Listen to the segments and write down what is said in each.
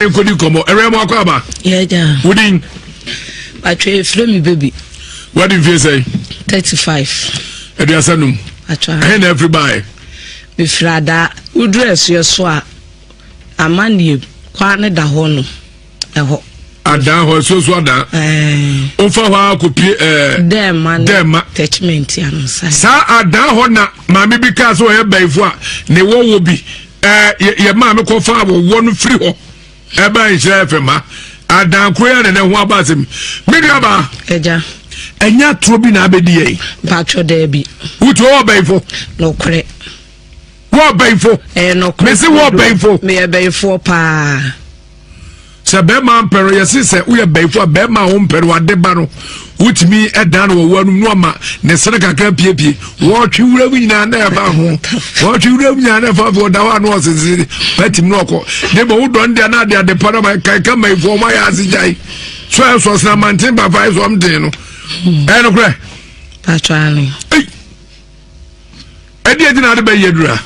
Enkodi komo. Eremo akwaba. Yeah, ja. Wudin. I try frame me baby. What did you say? 35. Ediasanum. I try. And everybody. Be frada. We dress your swa. Amani kwane da hono. Eho. Adan ho so da. Ofa ho akopie dem attachment ya no sai. Sa adan ho na maame bi ka so ye baifo a ne wo bi ye maame ko fa wo no free ho. E ba nhire fema. Adan ko ya ne ho abasem. Mediaba. Eja. Enya tro bi na abedi ye. Patro there bi. Wuto wo baifo. No kre. Wo baifo. No kre. Me se wo baifo. Me e baifo pa. Se be man pero yesi se uye baifo be ma ho pero ade ba no wutimi edan wo wanu no ama ne sene kakra piepie wo twura nyina na e ba ho wo twura nyina na fa da wa no osisi patim no ko de bo do ndia na de para ma kai ka mai fo ma ya asijai so na mantin ba fa so mden no no kre patrani edi na de ba yedura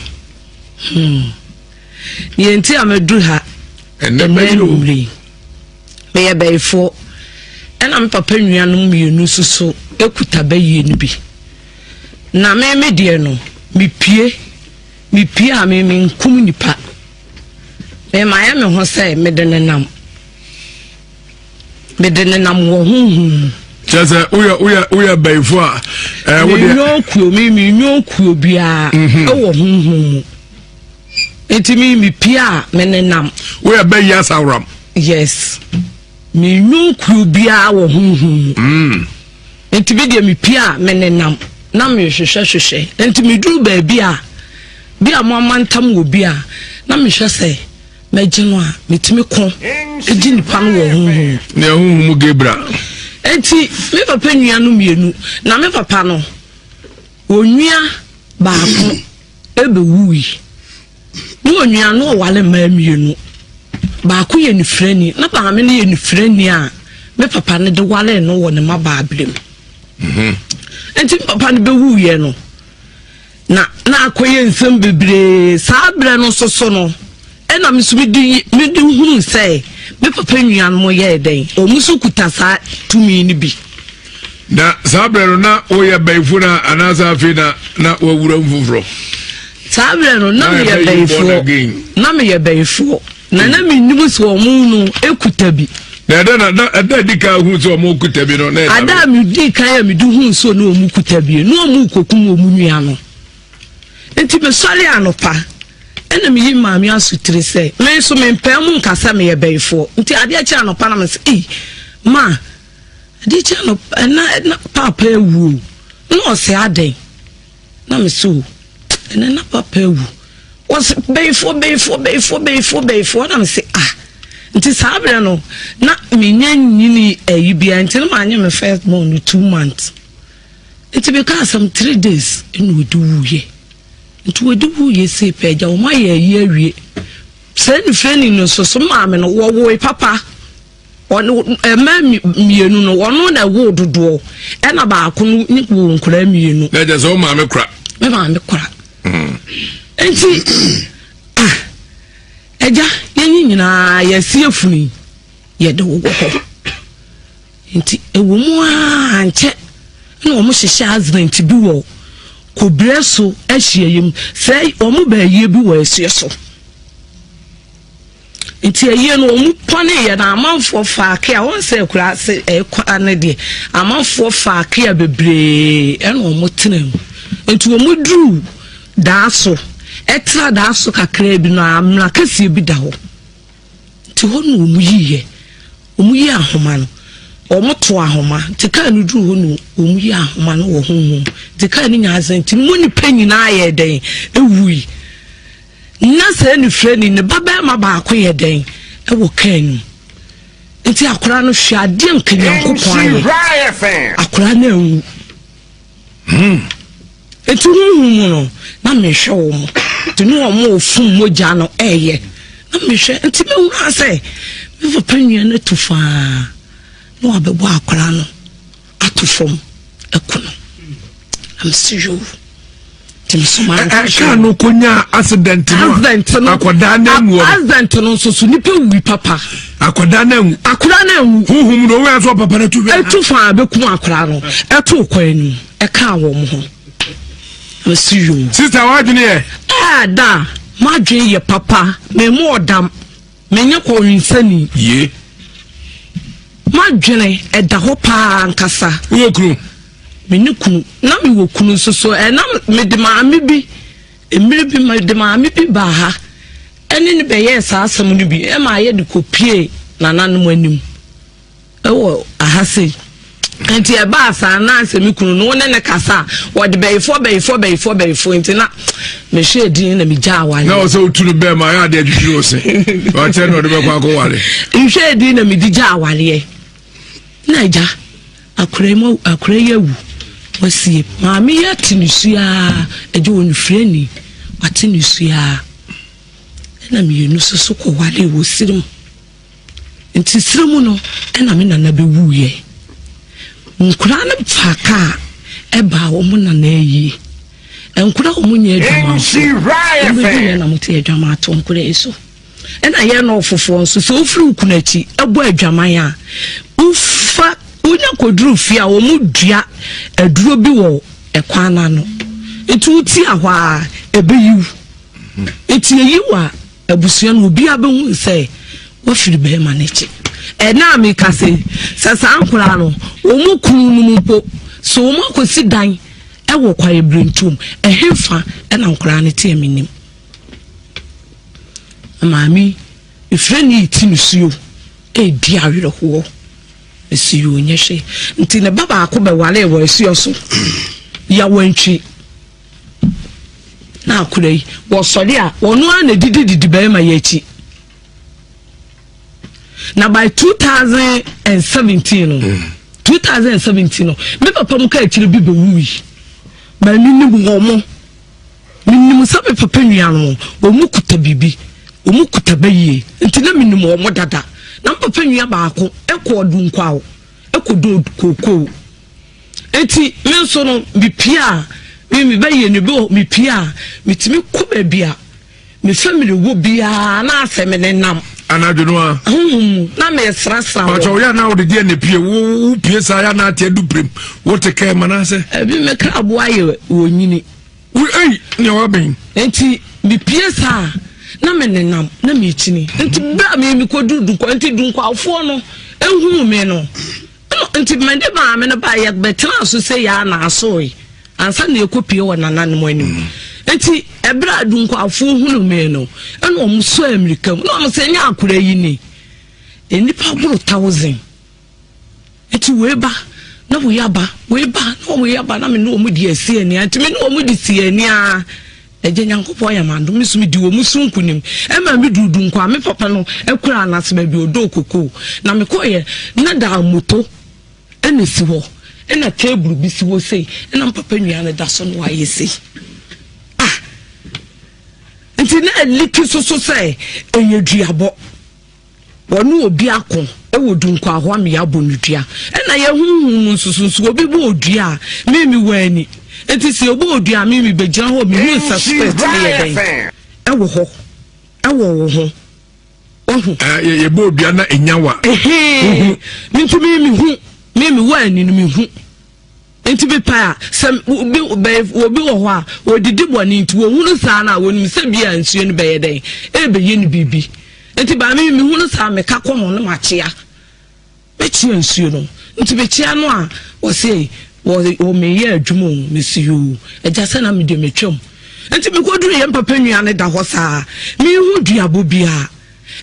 yenti amedu ha me ya baifo ena me papa nuanom mienu suso ekuta baye no bi na me de no me pie a me nkum nipa me ma ya me ho sai me de nenam wo hunhun just uya baifo a wo de nyokuo me nyokuo bia wo hunhun enti me pie a me nenam uya bayi asawram. Yes. Me nyokuo bia wo hunhun enti be de me pie a me nenam na me hwehwehwehwe enti me duru ba bia mo amantam wo bia na me hwe se megino a metimi ko egi nipa no wo hunhun ne hunhun mu gebra enti me papa nua no mienu na me papa no onua baako ebe wuyi ni onua no wale ma mienu baako ye ni freni na ba me ne ye ni freni a me papa ne de wale no wo ne ma ba ablem enti papa ne be wuye no na akoye nsem bebre saa bre no soso no ena me so me di hunu say me papa nua no ye den o musu kuta saa tumi ni bi na saa bre no na o ye baifo na anasa afi na wawura mfufuro saa bre no na me ye baifo na me nimu so mu no ekuta bi na ada dika hu so mo kuta bi no na ada me dika ya me du hu so no mu kuta bi no mu kokum mu nua no enti be sori anopa ena me yi maami asutire se me so me mpem nkasa me ye baifo nti ade a cha anopa na me se ma ade cha no na papa ewu no se aden na me so na papa ewu was baifo na me se nti sabre no na me nyanyini ayibia nti ma anya me first born 2 months nti be ka some 3 days enu odu wuye nti odu wuye se peja o ma ye awie se ni freni no so ma me no wo papa ono ma mienu no ono na wo dodo e na ba ko ni wo nkura mienu na je so ma me kura enti eja yenyi nyina yesi afuni ye de wo ko enti ewo mu anche na o mu hihye husband bi wo ko breso ahieyem sei o mu ba ye bi wo asie so enti aye no o mu pone ye na amanfo faake a won se kura se kwa na de amanfo faake a bebre e na o mu tenam enti o mu dru daaso etra daaso kakra bi no amna kase bi da ho ti ho no omu yi ahoma no omoto ahoma ti ka no dru ho no omu yi ahoma no wo honhom ti ka ni nyazen ti mo ni panyi na aye den ewui na se ni freni ne baba ma ba ko ye den e wo kan nti akora no hwa de nkanyankopon aye akora na ewu etu honhom no na me hwe wo mo tinu o mo ofum moja no eye na me hwe nti me wura se me fo panyi na tufa no abebo akora no atufom ekono am sijo Eka no konya accident no. Akoda na mu. Accident no so nipa wi papa. Akoda na mu. Akoda na mu. Huhum no we aso papa na tu be. Etu fa be kum akoda no. Etu kwani. Eka wo mo ho. Monsieur. Sister wadwene ye? Da. Madwe ye papa. Me mo odam. Me nya ko winsani. Ye. Madwene eda ho pa nkasa. Wo kru. Me niku na me wo kunu so na me de maame bi emire bi me de maame bi ba ha ene ne be yes asem no bi e ma ye de kopie na nanom anim e wo ahase enti e ba sa na asem kunu no ne kasa wo de beyfo enti na me hwe din na me gya awale na o so tunu be ma ya de adwiri o se o che no de be kwa ko wale hwe din na me di gya awale na ja akure yewu wasi maami ya tinusia eje wonfreni watinusia na me yenu so ko wale wo sirim nti sirimu no na me nana be wuye nkura na faka eba wo mu nana yi nkura wo mu nya adwuma na muti adwuma to nkura eso na ye no ofofo nso so ofiri kunachi ebo adwaman a ufa unya kodru fia wo mu dua aduro bi wo ekwana no etu ti ahwa ebeyiw eti eyiwa abusua no obi abehu se wo firi be ma nechi na me kase sasa ankura no wo mu kunu no mpo so wo makosi dan wo kwa ebrentum ehemfa na ankura ne tie minim maami ifreni tinusuo di awiro ho esi yo nyehwe nti ne baba akobe wale wo esi oso ya wantwi na akure yi wo sori a wono a na didi be ma yachi na by 2017 no me papa mu ka akire bi be wuwi ba ninim wo mo ninim sabe papa nua no wo mu kuta bibi wo mu kuta baye nti na minim wo mo dada na papa nua baako ekodu nkwawo ekodo koko enti menso no bipia mi baye ne bo mi pia mitimi ko ba bia me family wo bia na aseme ne nam anadwonwa na me srasra wo so ya na wo de ne pie wo pie sa ya na ate duprem wo te kai manase bi me ka abo aye wo nyini ei ne wa ben enti mi pie sa na me nenam na me chini enti ba me kodu du ko enti du ko afo no ehunu me no enti mende ba me na ba ya betra so se ya na asoi ansa na ekopie wo nananom anim enti ebra du ko afo hunu me no eno om so amerika no om se nya akura yi ni enipa buru 1000 enti weba na wo yaba na wo yaba na me no om di asie ni enti me no om di sie ni a eje nyankopɔ ya mando misumi di wo musunkunim ema mi dudu nkwa me papa no ekura anasema bi odo koko na me koye na da moto ene si ho ena table bi si wo sei ena papa nua na da so no aye sei nti na liki so sei enye duabo wonu obi akon ewo du nkwa ho ame ya bonudua ena ye hunhun nsusunsu obi bo odua mi wani enti si obo odua mi begina ho mi hu suspect ye den ewo ho wo ho ye bo odua na enyawa mi wani no mi hu enti be pa sem obi wo ho a odidi boni nti wo hunu sa na woni se bia nsuo ni be ye den ebe ye ni bibi enti ba mi hunu sa me ka ko ho no machia be chia nsuo no enti be chia no a wo sei wo me ye adwumo mesiyo eja se na me de metwam enti me koduru ye papa nua ne da ho saa mi hu duabo bia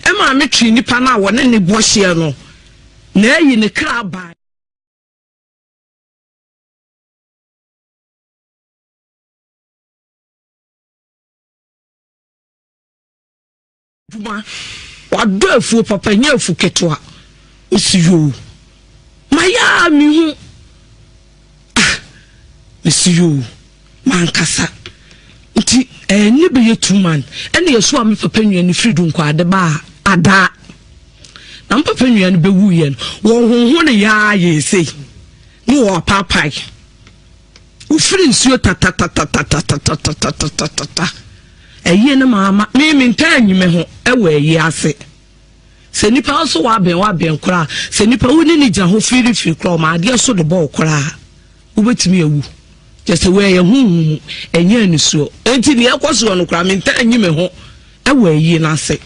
e ma me twi nipa na wo ne bo hye no na yi ne kra ba duma wado afu papa nya afu ketwa mesiyo maya mi hu mesiyo mankasa nti ni be ye 2 man ene yeso am papa nua ni fridu nkwa ade ba ada na papa nua ni be wuye no wo honho ne ya ye sei ni wo papai ufiri nsuo ta eye na mama me ntanyi me ho ewe eyi ase se nipa also wa ben kora se nipa woni ni gya ho firi kora ma ade so de ball kora ubetimi ewu just we ye hu enye anisuo enti ne ekoso no kora me ntanyi me ho ewe eyi na ase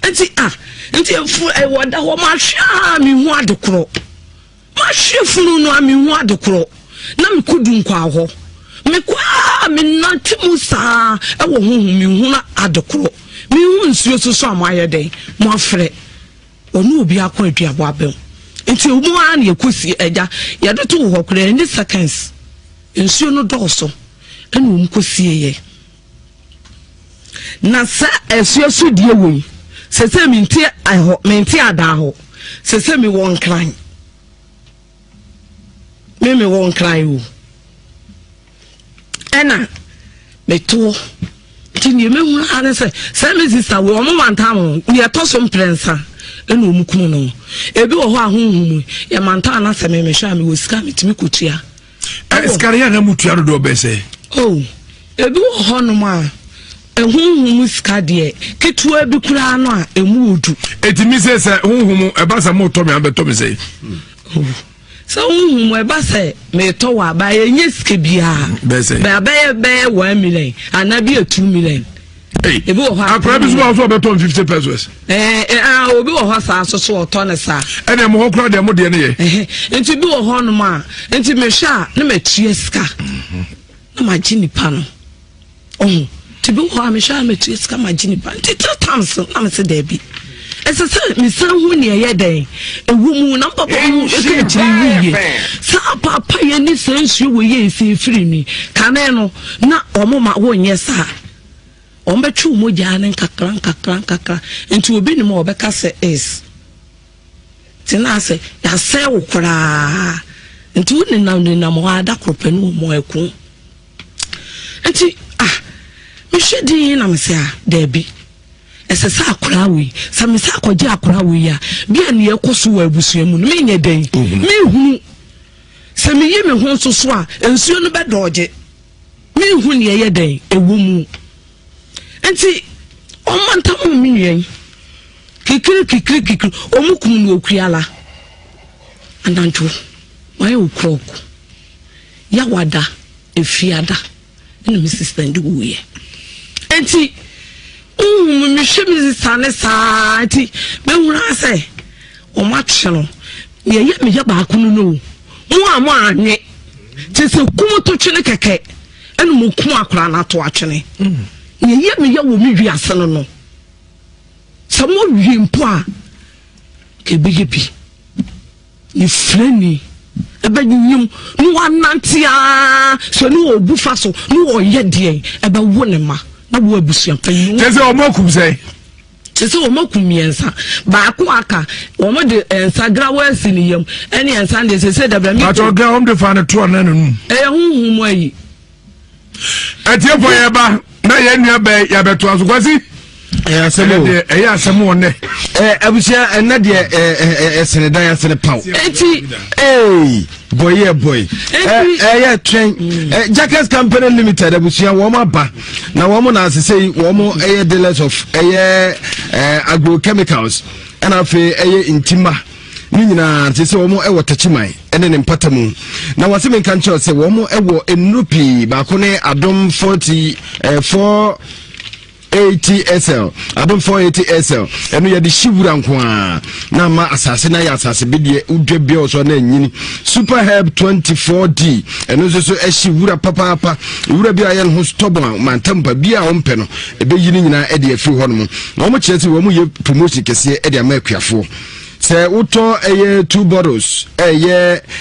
enti fu e woda ho ma hwa mi hu adekoro ma hwe funu no mi hu adekoro na me kudu nkwa ho me kwa me nante musa ewo hu mi hu na adekoro mi hu nsuo so amaye den mo afre onu obi akọ aduabo abem nti omu an yekosi eja yade to ho kora any seconds nsuo no dọọso ena omu kosie ye na sa esuo so die wei sese minti ada ho sese mi won kran me won kran o ena me to tini me hu ana se me sister we omo mantam ne to so mprensa ena omukum no ebi wo ho ahonhum ya manta na se me hwa me wo sika metimi kotua eskariya na mutua do bese ebi wo ho no ma ehunhum sika de ketua bi kura no a emu odu etimi se hunhum eba sa mo to me abeto me se so hunhum eba se me to wa ba enye sika bia bese ba 1 million anabi 2 million ebi wo ha akra bi so so beto 50 pesos obi wo ha sa so to ne sa ene mo ho kra de mo de ne ye enti bi wo ho no ma enti me hwa na matua sika na magini pa no tibi wo ha me hwa matua sika magini pa enti 3 times na me se da bi ese se me san hu ne ye den ewu mu na papa hu e ka chiri wiye sa papa ye ni sensu wo ye se firi ni kane no na omo ma wo nye sa ombechu mo jane nkakra enti obi ni mo obeka se is tina se ya se ukura enti woni na mo ada kropenu mo eku enti me hwedi na me se dabi ese sa akura wi sa me sa akwaje akura wi ya bia ne ekoso wa abusuamu no me nya den me hunu se me ye me ho soso a ensuo no bedoje me hunu ne ye den ewu mu enti o mantam mi nyen kikiri omukum no okuala ananjo why ukroku ya wada efiada ina mi sister ndi wuye enti mi hwemi sane saati me wura se o matchelo ye me ya ba kunu no mo anwe ti se kumu to twene keke enu mo kum akora na to atwene ye me ya wo mi wiase no samo wi mpo a ke bigibi ni freni ebe nyim no wanantia so no obufa so no oye de ebe wo ne ma na wo abusuan fanyi tese o makum sei tese o makum yensa ba ko aka wo mo de ensa grawasi ni yam ene ensa de se da bra mi ba to gra hom de fa na to na nanu hunhum ayi atie po ye ba na ye nua ba ya beto aso kwasi asemo wonne abusia ena de senedan asene paw enti boy train Jackets Company Limited abusia wo ma ba na wo mo na asese wo mo dealers of agrochemicals and afi intima ni nyina tese wo mo tachiman ene ne mpatamu na wase men kan che se wo mo enupi ba ko ne adom 44 ATSL adom 480 SL enu ye de shiwura nkoa na ma asase na ya asase bedie udwe bia oso na nyini super herb 24D enu so shiwura papa wura bia ye no stubborn mantampa bia o mpe no ebe yini nyina e de afi ho no na mo kyerese wo mo ye promotion kese e de ama akuafo se uto 2 bottles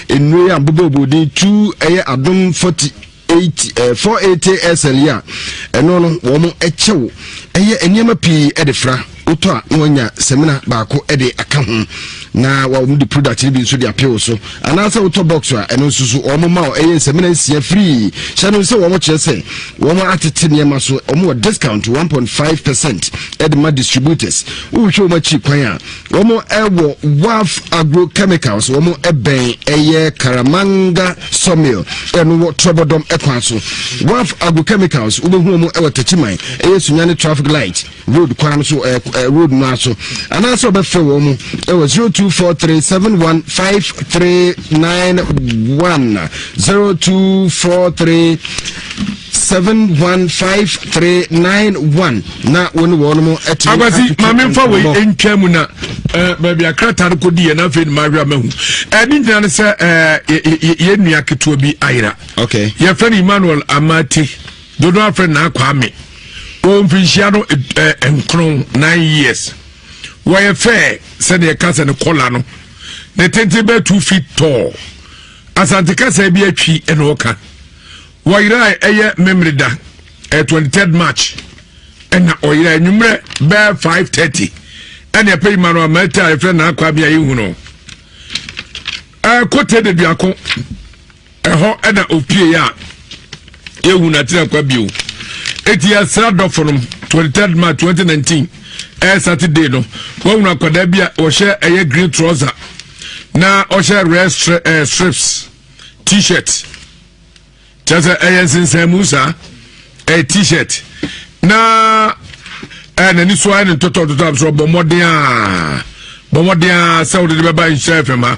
enu ambobobodi 2 adom 480 SL ya eno no wo mo echewo eniema pii edefra uto a wonya semina baako ede aka ho na wa the product bi so the appeal so and also auto box a eno so omo ma e semina sia free shano se wo kire se wo mo atete niam so omo discount 1.5% at my distributors wo hwe mo chi kwan a wo mo ewo WAF agrochemicals wo mo eben eye Karamanga Sawmill eno wo Trobodom ekwan so WAF agrochemicals wo hu mo ewo tachiman eye sunyane traffic light road kwan so road no so and also be fe wo mo ewo 0243715391 0243715391 na woni wono eti agasi mame fa we entwamu na baby akrata no kodi na fe ni maria mahu eni nyane se ye nua keto bi ayira okay ye friend Emmanuel Amati dodo friend na Kwame o mfinhia no enkron 9 years why fair said the cancer no collar no the 2 feet tall asante kasa bi atwi eno oka why eye memory da 23rd March ena oyira nwumre be 5:30 ena pay maro amata e friend na akwa bia yehu no kote de biako eho ena opie ya yehu na tira kwa bio etia srado from 23rd March 2019 Saturday no wonu akwada bia o share eye green trouser na o share red strips t-shirt just eye sinse musa t-shirt na na ni so ani toto so bomodia se o de beba in chef ma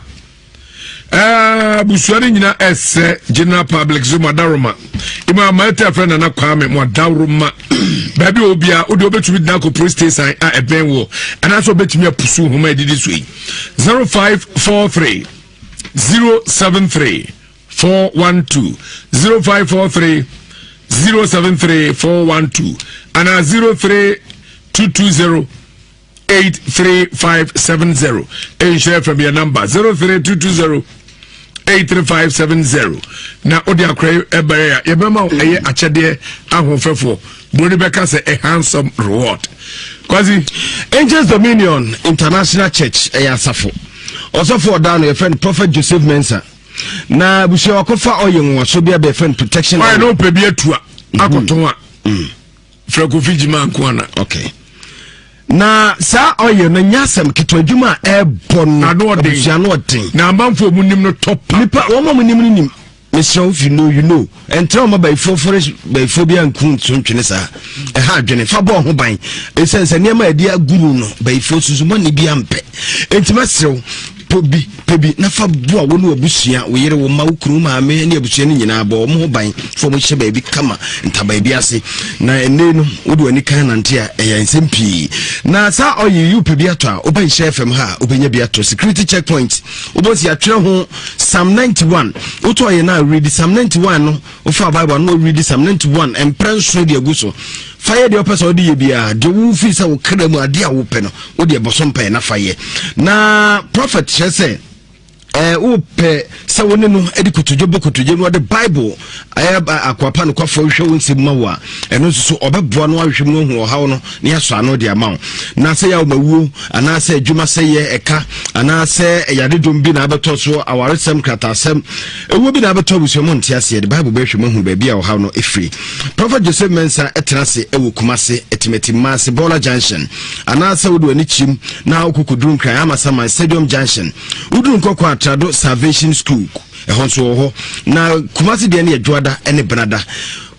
busuani nyina esse general public zuma daroma ima mata friend na Kwame mo daroma baby obia o de obetumi na ko police station a eben wo ana so obetumi apusu homa edidi so yi 0543 073 412 0543 073 412 ana 03220 83570 and share from your number 03220 83570 na odi akray ebere ya yebema eye achede ahofefo boni beka say a handsome reward kwazi Angels Dominion International Church asafo osofo down your friend Prophet Joseph Mensah na bushi okofa oyenwo so bia be friend protection why no pe bia tua akoton a freko fijima nkoana okay na sa oye na nyasem kitwadwuma ebon na no odin na amamfo munim no top nipa wo munim nim Mr. If you know and tell me by phobia and kun twene sa e ha adwene fa bo ho ban e sense niam adia guru no by fosu money bi ampe entima sew pebi na fa bo a wonu abusua wo yere wo ma ukuru ma me ne abusua ni nyina bo mo ho ban fo mo hye baabi kama ntaba bi ase na ene no wo do ani kan nante a e yansem pi na sa oyi you pebi ato a oban hye fm ha obenya bi ato security checkpoint obosi atwere ho Psalm 91 oto oyi na read Psalm 91 no ofa Bible no read Psalm 91 emprenso de aguso fire de opesa odi ye bia de wu fi sa wo kra mu ade a wo pe no wo de boso mpa na fire na prophet say wo pe sa woni no edi kotoje no de Bible akwapa no kwafo hwe won sim mawa eno so obeboa no ahwe mu hu ohaw no ne yaso ano de amaw na se ya wo mawu ana se adwuma se ye eka ana se yade dom bi na abeto so awaresem kratasem ewo bi na abeto busumo ntiase de Bible be hwe mu hu ba bia ohaw no efri Prophet Joseph Mensah etenase ewo kumase etimeti mase Bola Junction ana se wodo ani chim na okukuduru nkran amasama Stadium Junction uduru nkokwa Trado Salvation School ehonso ho na kumasi de ne adwada ene benada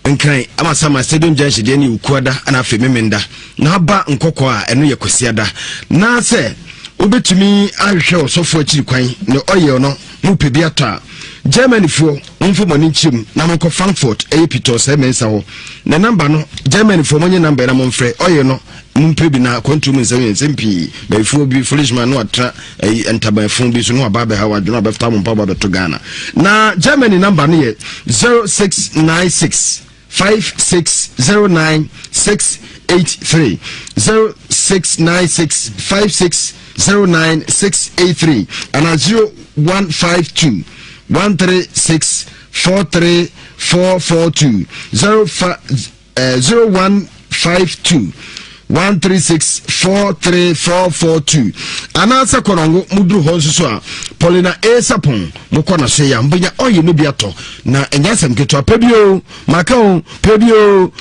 nkran amasama Stadium Junction de ne ukuada ana afememenda na ba nkokọ a eno ye kwasiada na se obetumi ahwe osofo akiri kwan ne oye no mu pebi ata Germany fo mfo mani chim na mko Frankfurt Peter Mensah ho na number no Germany fo monye number na momfre oye no mumpebi na kwantum nsempi ba fo bi freshman no atra entaba fo bi so no aba be ha wadno ba fta mompa ba to Ghana na Germany number no ye 0696 5609683 0696 5609683 and 0152 136 43442 0152 136-43442 anasa korongo mudru honsu so a Paulina Esapon mukona se ya mbenya oye no biato na enyasem keto pebio makao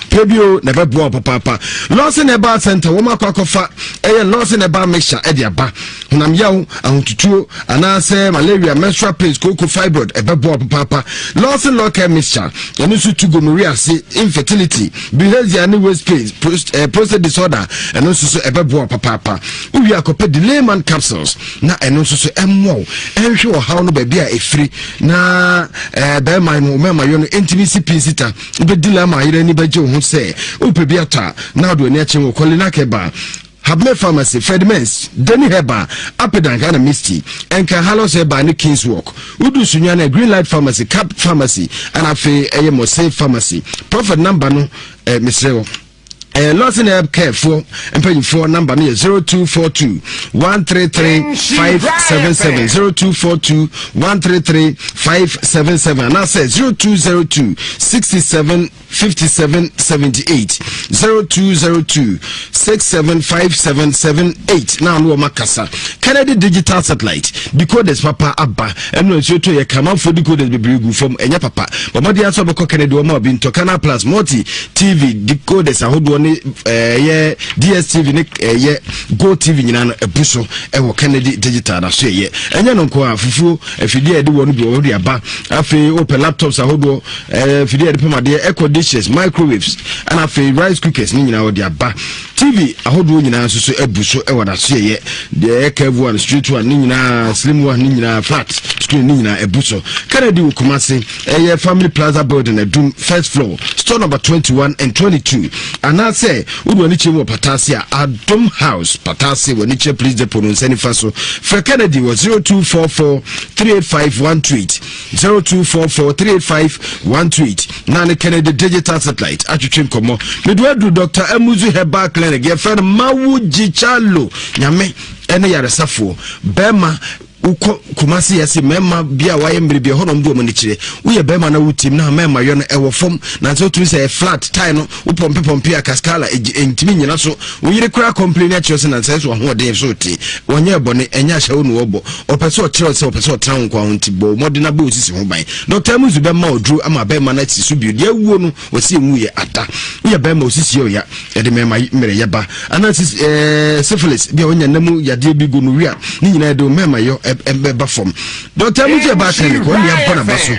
pebio na bebo papa Lawson Eba Center wo makofa Lawson Eba mixture e dia ba honam yawo ahotutuo anase malaria menstrual pains koko fibroid e bebo papa Lawson Local mixture enu su to gonorrhea se infertility behavior and waist pains prostate disorder enu su e bebo papa uwi akope the layman capsules na enu su emwo ehwe wo hawo no ba bia efri na be man no mema yo no intimacy pinsita ubedila ma yire ni beje ho se upebi ata na do ni ache wo kolina keba Habme Pharmacy, Fedmens, Denny Heba, Apedan Ghana Misty, Enka Halos Heba ni Kings Walk, Udu Sunyane, Green Light Pharmacy, Cap Pharmacy, and Afe Mose Pharmacy. Profit number no, Mr. Lawson Herb Care for and paying for number 0242 133 577 0242 133 577 and I say 0202 67 57 78 0202 675778 now no makasa Kennedy digital satellite decoders papa abba and no so to ye come out for decoders be bring from enya papa but my dear so be Kennedy o ma bin to Canal Plus multi TV decoders ahodo ye DSTV ne ye Go TV nyina no ebuso e wo Kennedy digital na so ye enya no nko afufu afidie de wo no bi wo de aba afi open laptops ahodo afidie de pema de eco dishes microwaves and afi rice cookers ni nyina wo de aba TV ahodo nyina so ebuso e wo na so ye de curve one street one ni nyina slim one ni nyina flat screen ni nyina ebuso Kennedy wo Kumasi ye family plaza building adum first floor store number 21 and 22 and I say Udu ni chimo Patasia Adom House Patasi waniche please the pronunciation faso for Kennedy was 0244 385 1tweet 0244 385 1tweet Nani Kennedy digital satellite atwetwe komo medwadu Dr. Emuzu Heba Clinic ye friend Mawu Jichalo nyame ene yaresafo bema uko Kumasi yesi mema bia waye mbribi hono mdu omonichire uye bema na utim na mema yono ewo fom na so to say flat tie no upompe kaskala entimi nyina so uyire kura complain ya chose na sense wo hoden so ti wonye bone enya hye wonu obo opeso okire se opeso tran kwa ontibo modena be osisi ho ban Dr. Muzu bema odru ama bema na tisu bi de awuo no wasi emu ye ata uye bema osisi yo ya de mema mere yeba anasi syphilis bia onya namu yade bi gonorrhea ni nyina de mema yo embeba from Dr. Muzu Heba Clinic on ya bona baso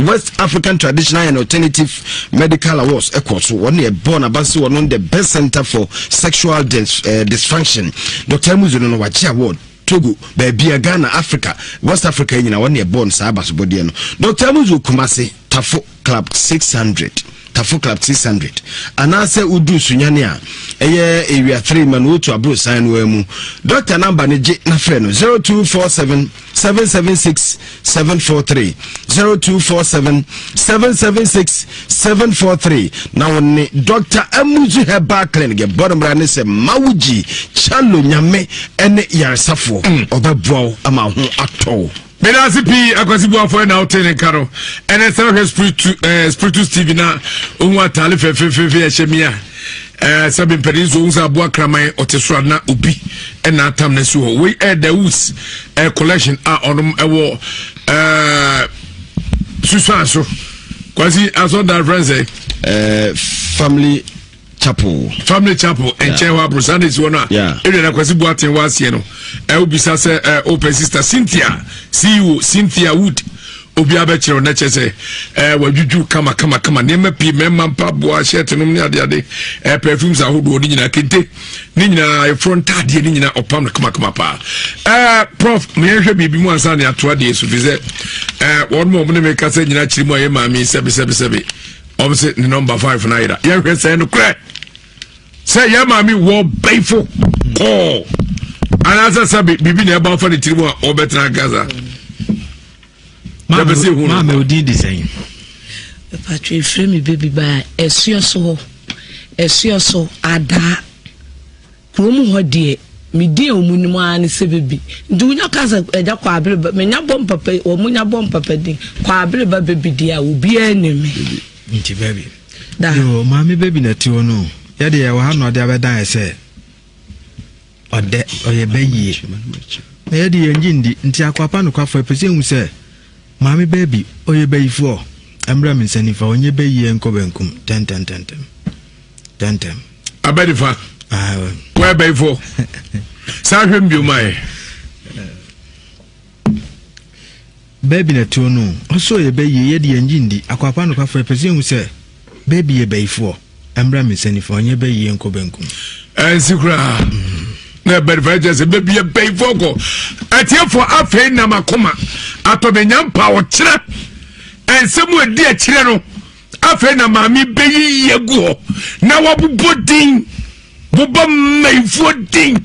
West African Traditional and Alternative Medical Awards so one year born abaso one the best center for sexual dysfunction Dr. Muzu no wachi award Togo baby Ghana Africa West Africa nyina one year born sa abaso body no Dr. Muzu Kumasi Tafo Club 600 Tafo Club 600 anase udu sunyane a eye area 3 man to abro sign mu doctor number ne je na frɛ no 0247 776 743 0247 776 743 na woni Dr. Emuzu Heba Clinic bodom ne se mawuji chalo nyame ene yaresafo obɛboa ama ho atɔ Medasi P akwasibu afọ na hotel nkaro ene sɛ Spiritus TV na onwa tale fe ehemia sabe mperizo unza abo akraman otesura na obi na atam na so we the woods collection onom ewo susanso kwasi aso that friends family chapel enchewa brosande is one area na kwasi buaten wasie no obisa se open sister Cynthia CEO Cynthia Wood obi abechiro na chese wadjuju kama ne pi memma mpaboa shirt no ne ade perfumes ahodo ni nyina kente ni nyina front ade ni nyina opam kama pa prof me hwe bibi mu ansa ne ato ade so fize won mo ne me kasa nyina chirimu aye ma mi sebe obse ni number 5 na ira ye hwe se no kre se ye ma mi wo baifo ko anasa sabe bibi ne ba fa ne chirimu a obetra gaza Mama odi design. Patri frame baby ba esuoso ada kromu ho de me die omunimu an se baby ndu nya kaza eja kwa abere ba me nya bom papa o munya bom papa din kwa abere ba baby dia obi aneme nti baby yo mama baby na ti ono yɛde yɛ wɔ ha na ɔde abɛdan sɛ ɔdɛ ɔyɛ bɛyie na yɛde yɛn gye ndi nti akwapa no kwafo pɛsɛ hu sɛ maame baabi ɔyɛ bɛyifoɔ ɛmra me nsanifa ɔnyɛ bɛyie nkɔ bankum tɛntɛm abɛdifa wɔyɛ bɛyifoɔ saa hwɛ mbioma baabi na tuo no ɔsɔ yɛ bɛyie yɛde yɛn gye ndi akwapa no kwafo pɛsɛ hu sɛ baabi yɛ bɛyifoɔ ɛmra me nsanifa ɔnyɛ bɛyie nkɔ bankum ɛnsi koraa na bɛdifa kyɛ sɛ baabi yɛ bɛyifoɔ kɔ atiɛfoɔ afei nam akoma atɔbɛnya mpa ɔkyerɛ ɛnsɛm adi akyerɛ no afei na maame bɛyi yɛ gu hɔ na wɔbobɔ din bobɔ mmayifoɔ din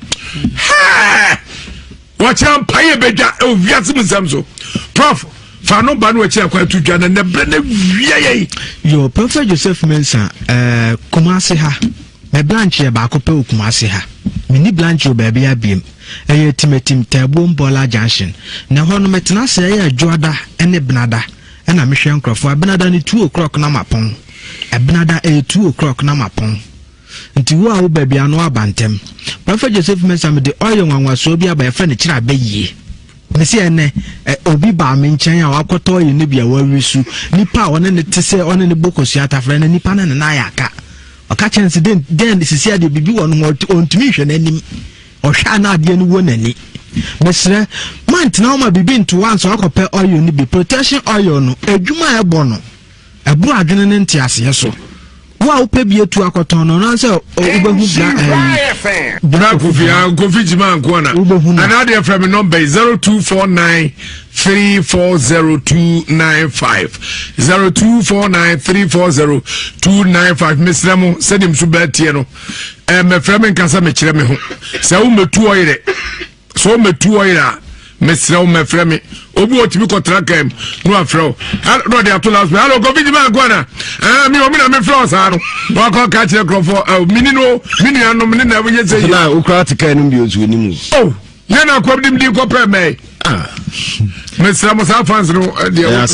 wɔkyerɛ mpa yɛ bɛdwa owiase mu nsɛm so prof fa no ba no akyi akwa to dwa na brɛ na wia yɛ yo Prophet Joseph Mensah Kumasi ha me branch ye baako pe Kumasi ha mini branch o baabi abiem ɛyɛ timetim Tabo Mbola Junction na hɔ no metena sɛ ɛyɛ adwoada ɛne benada ɛna mehwɛ nkrɔfo benada ne 2 o'clock na mapon benada ɛyɛ 2 o'clock na mapon nti wo a wo baabi ano abantem Prophet Joseph Mensah me de oil nwanwaso bi aba yɛfrɛ ne kyerɛ abɛyie mesi ene obi ba me nkyɛn a wakɔtɔ yɛ ne bia wawisu nipa a ɔne ne tese ɔne ne bokosu atafrɛ na nipa na ne na yaka ɔka chance den sisi ade bibi wɔ no ɔntumi hwɛ n'anim ɔhwɛ na ade ne wɔ n'ani mesrɛ mantena wo ma bibi nto once wakɔpɛ oil ne bi protection oil no adwuma ɛbɔ no ɛboro adwene ne ntiaseɛ so wa upe bi etu akɔtɔn no na sɛ ubehu bra kofi jima nkona ana de from me number 0249 340295 0249340295 mesramo sedim so batie no me frame nkasa me kyerɛ me ho sɛ wo metu oyire so metu oyira mesrɛ wo mefrɛ me obi otimi kotra kem no afrɛ no de ato last hello go vidima nkona me o me na me frɛ sa no wa ko ka kyerɛ krofo mini no mini anom ne na wo yɛ na ukra tika no bi ozu ni mu oh yana kwabdim di ko pɛ me mesrɛ mo sa fans no de wa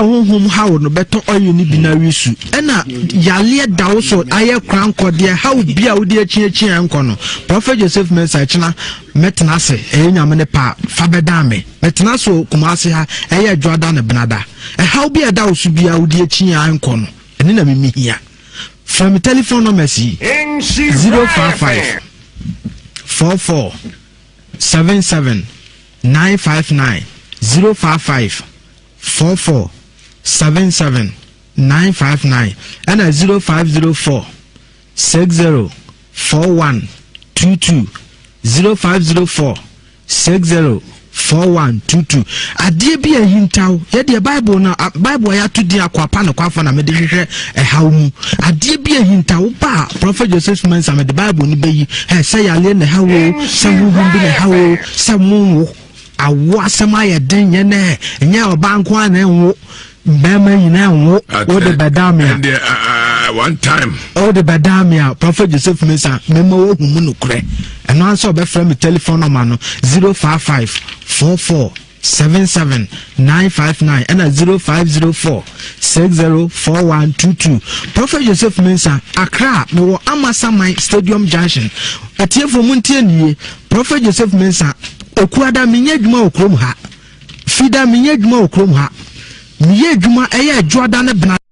honhom hawo no beto oyo ni bi na wisu ɛna yale dawo so aye kranko de hawo bia wo de akyi enko no Prophet Joseph Mensah kyena metena se nyame ne pa fa beda me metena so Kumasi ha ɛyɛ dwoada ne benada hawo bia dawo so bia wo de akyi enko no ɛne na mimi hia from telephone number 055 44 77 959 055 44 77 959 and 0504 60 41 22 0504 60 4122 adie bi a hintaw ye de Bible na Bible ya to di akwapa na kwafo na me de hwehwe hawo mu adie bi a hintaw ba Prophet Joseph Mensah me de Bible ni beyi say yale na hawo say huhum bi na hawo say munwo awo asema ye den ye ne nya obanko ana enwo mbema nyina enwo wo de badamia one time all the badamia Prophet Joseph Mensah memo wo humu no kure eno anso be frame telephone number no 055 44 77 959 and 0504 604122 Prophet Joseph Mensah Accra no Amasamai Stadium Junction atiefo muntie nie Prophet Joseph Mensah okuada menye dwuma okrom ha fida menye dwuma okrom ha miye dwuma eye adwoada ne